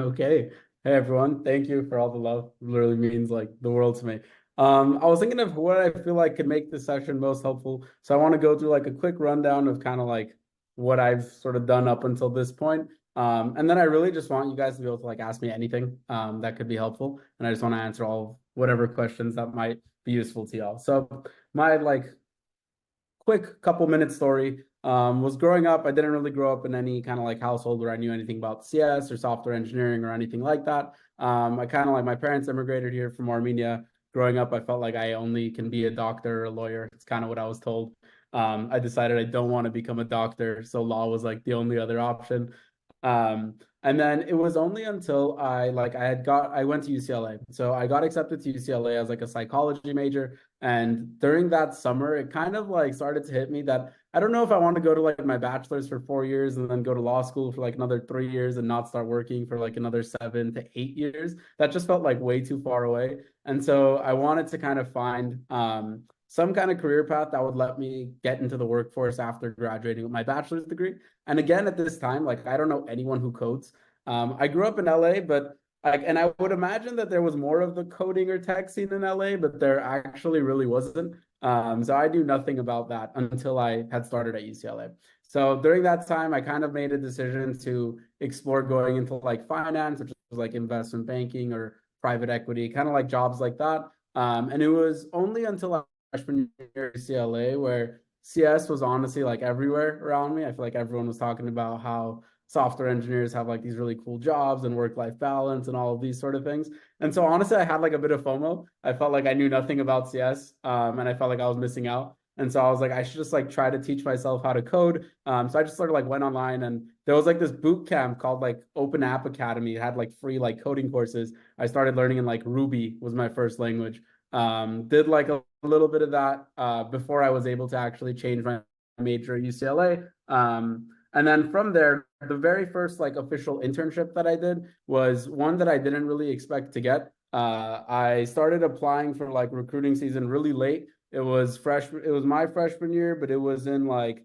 Okay. Hey everyone. Thank you for all the love. It literally means like the world to me. I was thinking of what I feel like could make this session most helpful. So I want to go through like a quick rundown of kind of like what I've sort of done up until this point. And then I really just want you guys to be able to like ask me anything that could be helpful. And I just want to answer all whatever questions that might be useful to y'all. So my like quick couple minute story. Was growing up, I didn't really grow up in any kind of like household where I knew anything about CS or software engineering or anything like that. I kind of like my parents immigrated here from Armenia. Growing up, I felt like I only can be a doctor or a lawyer. It's kind of what I was told. I decided I don't want to become a doctor, so law was like the only other option. And then it was only until I went to UCLA. So I got accepted to UCLA as like a psychology major. And during that summer, it kind of like started to hit me that I don't know if I want to go to like my bachelor's for 4 years and then go to law school for like another 3 years and not start working for like another 7 to 8 years. That just felt like way too far away. And so I wanted to kind of find some kind of career path that would let me get into the workforce after graduating with my bachelor's degree. And again, at this time, like I don't know anyone who codes. I grew up in LA, but and I would imagine that there was more of the coding or tech scene in LA, but there actually really wasn't. So I knew nothing about that until I had started at UCLA. So during that time, I kind of made a decision to explore going into like finance, which was like investment banking or private equity, kind of like jobs like that. And it was only until freshman year at UCLA where CS was honestly like everywhere around me. I feel like everyone was talking about how software engineers have like these really cool jobs and work-life balance and all of these sort of things. And so honestly, I had like a bit of FOMO. I felt like I knew nothing about CS, and I felt like I was missing out. And so I was like, I should just like try to teach myself how to code. So I just sort of like went online and there was like this boot camp called like Open App Academy. It had like free like coding courses. I started learning in like Ruby was my first language. Did like a little bit of that before I was able to actually change my major at UCLA. And then from there, the very first like official internship that I did was one that I didn't really expect to get. I started applying for like recruiting season really late. It was my freshman year, but it was in like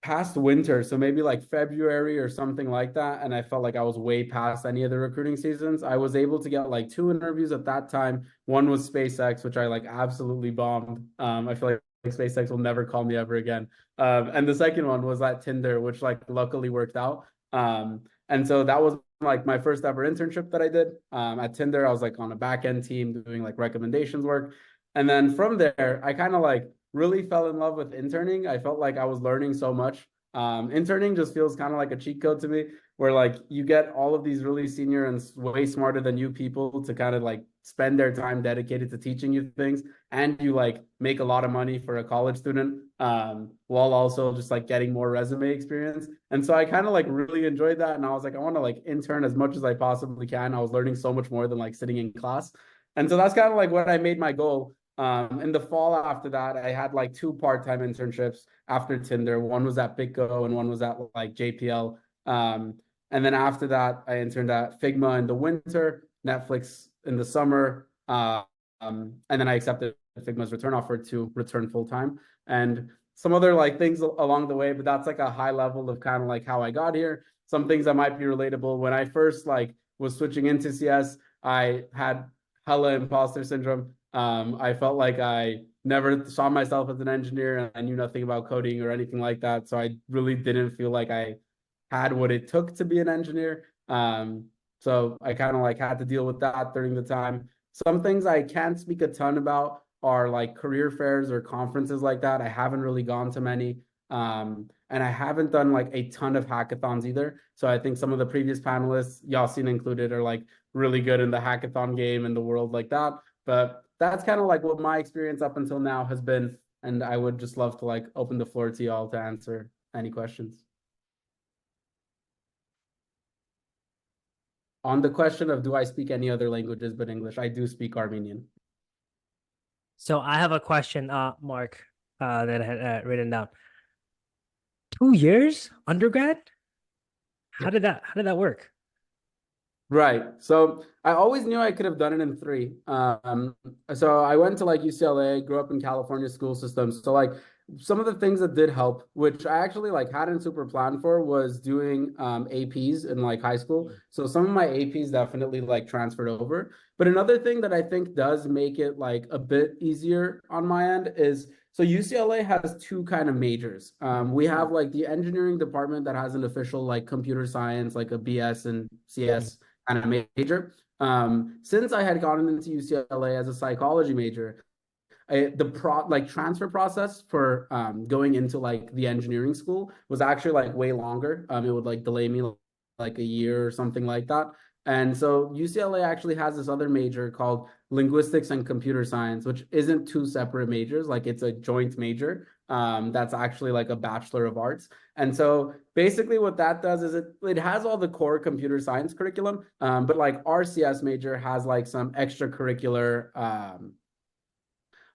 past winter, so maybe like February or something like that. And I felt like I was way past any of the recruiting seasons. I was able to get like two interviews at that time. One was SpaceX, which I like absolutely bombed. I feel like SpaceX will never call me ever again. And the second one was at Tinder, which like luckily worked out. And so that was like my first ever internship that I did. At Tinder, I was like on a back end team doing like recommendations work. And then from there, I kind of like really fell in love with interning. I felt like I was learning so much. Interning just feels kind of like a cheat code to me, where like you get all of these really senior and way smarter than you people to kind of like spend their time dedicated to teaching you things, and you like make a lot of money for a college student, while also just like getting more resume experience. And so I kind of like really enjoyed that, and I was like, I want to like intern as much as I possibly can. I was learning so much more than like sitting in class, and so that's kind of like what I made my goal. In the fall after that, I had like two part-time internships after Tinder. One was at BitGo and one was at like JPL. And then after that, I interned at Figma in the winter, Netflix in the summer. And then I accepted Figma's return offer to return full time and some other like things along the way. But that's like a high level of kind of like how I got here. Some things that might be relatable. When I first like was switching into CS, I had hella imposter syndrome. I felt like I never saw myself as an engineer and I knew nothing about coding or anything like that. So I really didn't feel like I had what it took to be an engineer. So I kind of like had to deal with that during the time. Some things I can't speak a ton about are like career fairs or conferences like that. I haven't really gone to many. And I haven't done like a ton of hackathons either. So I think some of the previous panelists, Yasin included, are like really good in the hackathon game and the world like that. But that's kind of like what my experience up until now has been. And I would just love to like open the floor to y'all to answer any questions. On the question of do I speak any other languages but English, I do speak Armenian. So I have a question, Mark, that I had written down. 2 years undergrad? How did that work? Right. So I always knew I could have done it in three. So I went to like UCLA, grew up in California school systems. So like some of the things that did help, which I actually like hadn't super planned for, was doing APs in like high school. So some of my APs definitely like transferred over. But another thing that I think does make it like a bit easier on my end is so UCLA has two kind of majors. We have like the engineering department that has an official like computer science, like a BS and CS kind of major. Since I had gotten into UCLA as a psychology major, the transfer process for going into like the engineering school was actually like way longer. It would like delay me like a year or something like that. And so UCLA actually has this other major called linguistics and computer science, which isn't two separate majors, like it's a joint major. That's actually like a bachelor of arts. And so basically what that does is it has all the core computer science curriculum, but like our CS major has like some extracurricular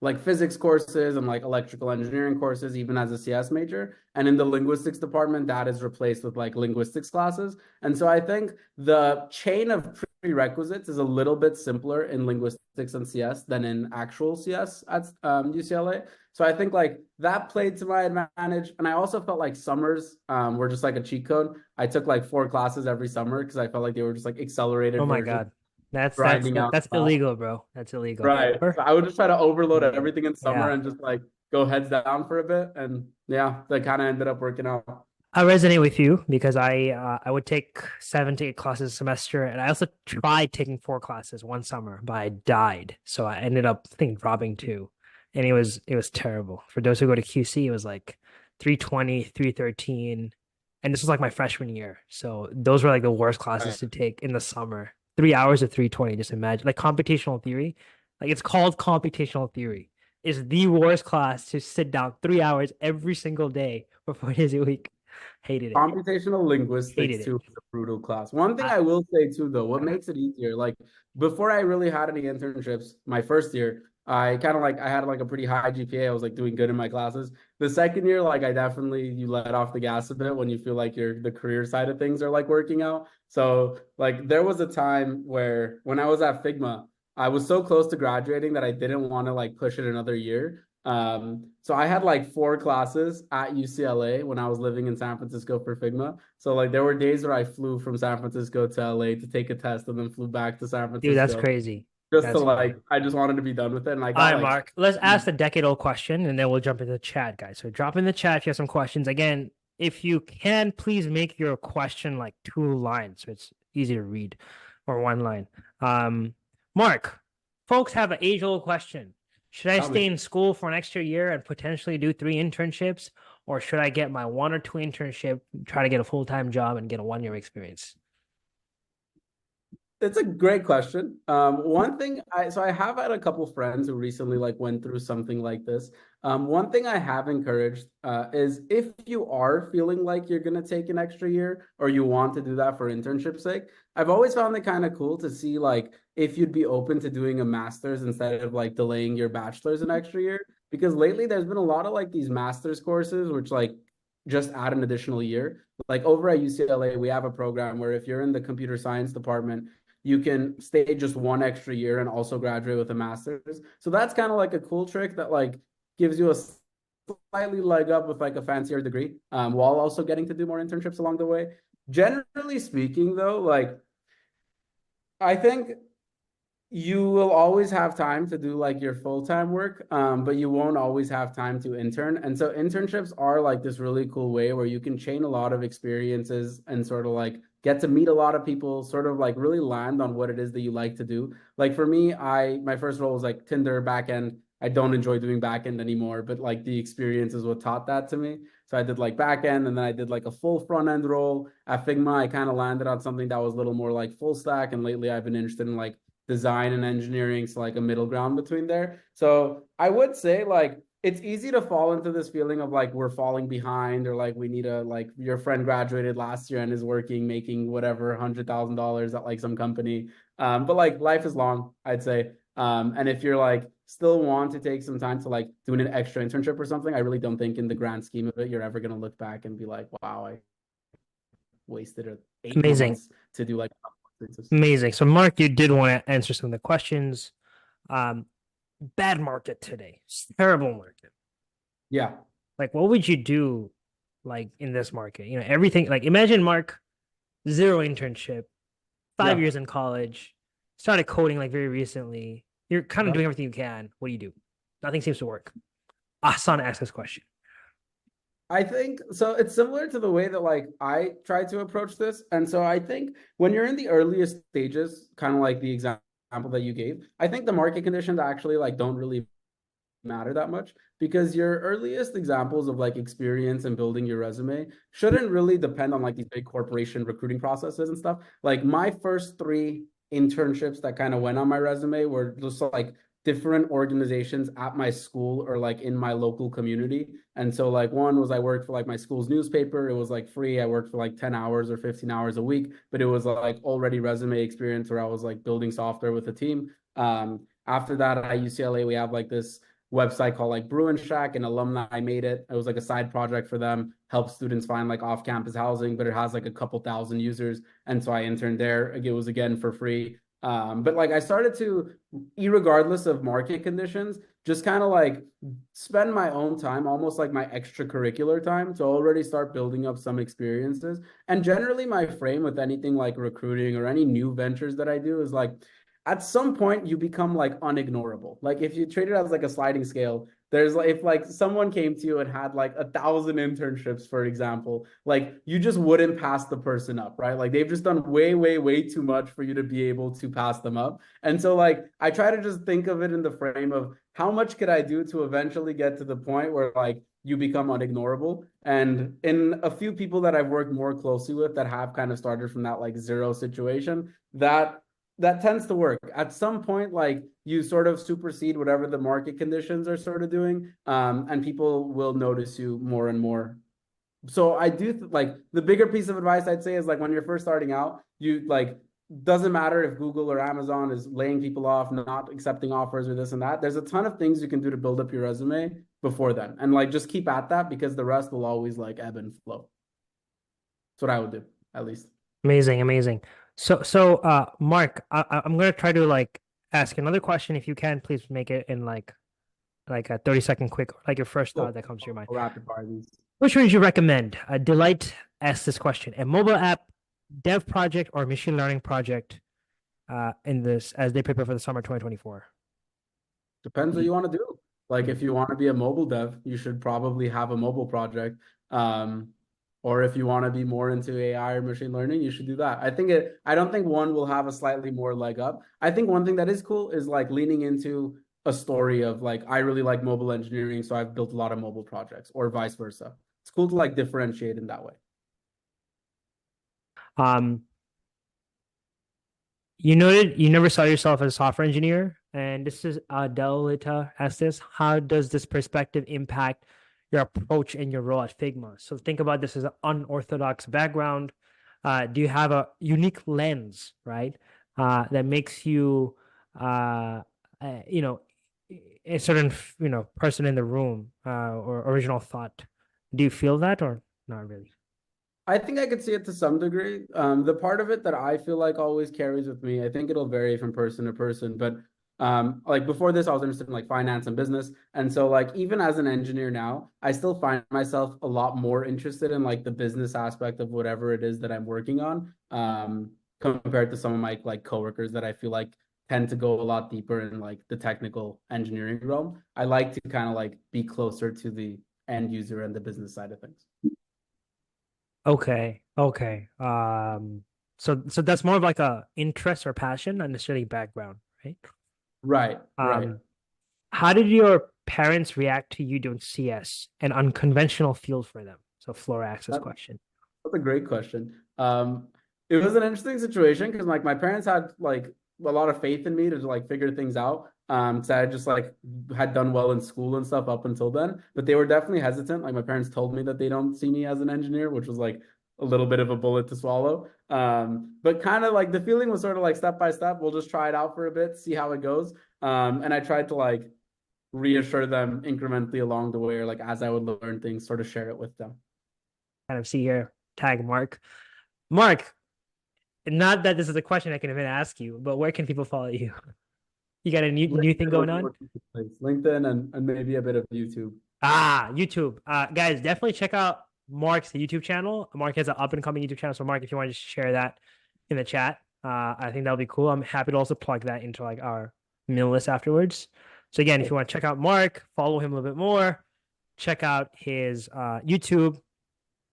like physics courses and like electrical engineering courses, even as a CS major. And in the linguistics department, that is replaced with like linguistics classes. And so I think the chain of prerequisites is a little bit simpler in linguistics and CS than in actual CS at UCLA. So I think like that played to my advantage. And I also felt like summers were just like a cheat code. I took like 4 classes every summer because I felt like they were just like Oh accelerated my versions, God. That's grinding out that's stuff. illegal, bro. That's illegal. Right. So I would just try to overload everything in summer Yeah. and just like go heads down for a bit. And yeah, that kind of ended up working out. I resonate with you because I would take 7 to 8 classes a semester, and I also tried taking 4 classes one summer, but I died. So I ended up, I think, dropping two, and it was terrible. For those who go to QC, it was like 320, 313, and this was like my freshman year. So those were like the worst classes Right. to take in the summer. 3 hours of 320, just imagine. Like computational theory, like it's called computational theory, is the worst class to sit down 3 hours every single day for 4 days a week. Hated it. Computational linguistics Hated it. too is a brutal class. One thing I, I will say too, though, what makes it easier, like before I really had any internships, my first year, I kind of like I had like a pretty high GPA. I was like doing good in my classes. The second year, like I definitely you let off the gas a bit when you feel like the career side of things are like working out. So like there was a time where when I was at Figma, I was so close to graduating that I didn't want to like push it another year. So I had like 4 classes at UCLA when I was living in San Francisco for Figma. So like there were days where I flew from San Francisco to LA to take a test and then flew back to San dude, that's Francisco crazy. just to That's like crazy. I just wanted to be done with it. And I All got right, like Mark. Let's ask the decade-old question, and then we'll jump into the chat, guys. So drop in the chat if you have some questions. Again, if you can, please make your question like 2 lines, so it's easy to read, or 1 line. Um, Mark, folks have an age-old question. Should I tell me. stay in school for an extra year and potentially do 3 internships, or should I get my 1 or 2 internship, try to get a full-time job and get a 1 year experience? It's a great question. One thing I have had a couple friends who recently like went through something like this. One thing I have encouraged is if you are feeling like you're gonna take an extra year or you want to do that for internship sake, I've always found it kind of cool to see like if you'd be open to doing a master's instead of like delaying your bachelor's an extra year. Because lately there's been a lot of like these master's courses which like just add an additional year. Like over at UCLA, we have a program where if you're in the computer science department you can stay just 1 extra year and also graduate with a master's. So that's kind of like a cool trick that like gives you a slightly leg up with like a fancier degree, while also getting to do more internships along the way. Generally speaking, though, like I think you will always have time to do like your full-time work, but you won't always have time to intern. And so internships are like this really cool way where you can chain a lot of experiences and sort of like get to meet a lot of people, sort of like really land on what it is that you like to do. Like for me, I my first role was like Tinder backend. I don't enjoy doing backend anymore, but like the experience is what taught that to me. So I did like backend and then I did like a full front end role at Figma. I kind of landed on something that was a little more like full stack. And lately I've been interested in like design and engineering, so like a middle ground between there. So I would say like it's easy to fall into this feeling of like we're falling behind or like we need a like your friend graduated last year and is working making whatever $100,000 at like some company. But like life is long, I'd say. And if you're like still want to take some time to like doing an extra internship or something, I really don't think in the grand scheme of it you're ever gonna look back and be like, wow, I wasted 8 Amazing. months to do like. Amazing. So, Mark, you did want to answer some of the questions. Um, Bad market today. Terrible market. Yeah. Like, what would you do, like in this market? You know, everything. Like, imagine Mark, zero internship, five Yeah. years in college, started coding like very recently. You're kind of Yeah. doing everything you can. What do you do? Nothing seems to work. Asan asked this question. I think so. It's similar to the way that like I try to approach this. And so I think when you're in the earliest stages, kind of like the example that you gave, I think the market conditions actually like don't really matter that much because your earliest examples of like experience and building your resume shouldn't really depend on like these big corporation recruiting processes and stuff. Like my first three internships that kind of went on my resume were just like different organizations at my school or like in my local community. And so like one was I worked for like my school's newspaper. It was like free. I worked for like 10 hours or 15 hours a week, but it was like already resume experience where I was like building software with a team. After that at UCLA, we have like this website called like Bruin Shack, and alumni made it. It was like a side project for them, help students find like off-campus housing, but it has like a couple thousand users. And so I interned there. It was again for free. But like I started to, regardless of market conditions, just kind of like spend my own time, almost like my extracurricular time, to already start building up some experiences. And generally, my frame with anything like recruiting or any new ventures that I do is like, at some point you become like unignorable. Like if you treat it as like a sliding scale, there's like if like someone came to you and had like 1,000 internships, for example, like you just wouldn't pass the person up, right? Like they've just done way, way, way too much for you to be able to pass them up. And so like I try to just think of it in the frame of how much could I do to eventually get to the point where like you become unignorable. And in a few people that I've worked more closely with that have kind of started from that like zero situation, that tends to work at some point. Like you sort of supersede whatever the market conditions are sort of doing, and people will notice you more and more. So I do like the bigger piece of advice I'd say is like when you're first starting out, you like doesn't matter if Google or Amazon is laying people off, not accepting offers or this and that. There's a ton of things you can do to build up your resume before then, and like just keep at that because the rest will always like ebb and flow. That's what I would do, at least. Amazing, amazing. So, Mark, I'm gonna try to like ask another question. If you can, please make it in like a 30-second quick, like your first thought Cool. that comes to your mind. I'll rapid fire these. Which one would you recommend? Delight asked this question: a mobile app dev project or machine learning project in this as they prepare for the summer 2024? Depends what you want to do. Like if you want to be a mobile dev, you should probably have a mobile project. Um, or if you want to be more into AI or machine learning, you should do that. I don't think one will have a slightly more leg up. I think one thing that is cool is like leaning into a story of like, I really like mobile engineering, so I've built a lot of mobile projects, or vice versa. It's cool to like differentiate in that way. Um, you noted you never saw yourself as a software engineer, and this is Delita asked this. How does this perspective impact your approach and your role at Figma? So think about this as an unorthodox background. Do you have a unique lens, right? That makes you, you know, a certain, person in the room, or original thought. Do you feel that or not really? I think I could see it to some degree. The part of it that I feel like always carries with me, I think it'll vary from person to person, but like before this, I was interested in like finance and business. And so like even as an engineer now, I still find myself a lot more interested in like the business aspect of whatever it is that I'm working on, compared to some of my like coworkers that I feel like tend to go a lot deeper in like the technical engineering realm. I like to kind of like be closer to the end user and the business side of things. Okay, okay. So that's more of like a interest or passion, not necessarily background, right? Right, right. Um, how did your parents react to you doing CS, an unconventional field for them? So Flora asks this That, question. that's a great question. It was an interesting situation because like my parents had like a lot of faith in me to like figure things out. Because I just like had done well in school and stuff up until then, but they were definitely hesitant. Like my parents told me that they don't see me as an engineer, which was like a little bit of a bullet to swallow. But kind of like the feeling was sort of like step by step. We'll just try it out for a bit, see how it goes. And I tried to like reassure them incrementally along the way, or like as I would learn things, sort of share it with them. Kind of see here, tag Mark. Mark, not that this is a question I can even ask you, but where can people follow you? You got a new thing LinkedIn going would be on? more place. LinkedIn and maybe a bit of YouTube. YouTube. Guys, definitely check out Mark's YouTube channel. Mark has an up and coming YouTube channel. So Mark, if you want to just share that in the chat, I think that'll be cool. I'm happy to also plug that into like our mail list afterwards. So again, if you want to check out Mark, follow him a little bit more, check out his YouTube.